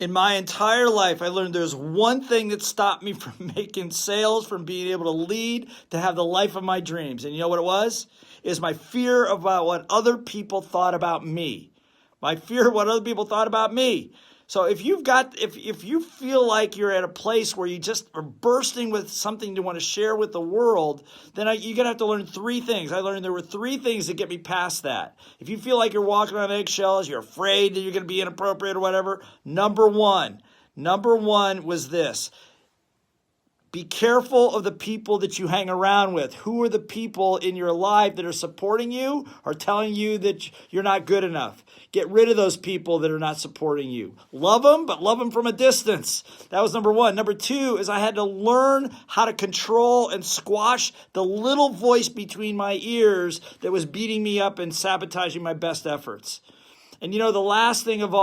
In my entire life, I learned there's one thing that stopped me from making sales, from being able to lead, to have the life of my dreams. And you know what it was? Is my fear about what other people thought about me. My fear of what other people thought about me. So if you feel like you're at a place where you just are bursting with something to want to share with the world, then you're going to have to learn three things. I learned there were three things that get me past that. If you feel like you're walking on eggshells, you're afraid that you're going to be inappropriate or whatever, number one was this. Be careful of the people that you hang around with. Who are the people in your life that are supporting you or telling you that you're not good enough? Get rid of those people that are not supporting you. Love them, but love them from a distance. That was number one. Number two is I had to learn how to control and squash the little voice between my ears that was beating me up and sabotaging my best efforts. And the last thing of all,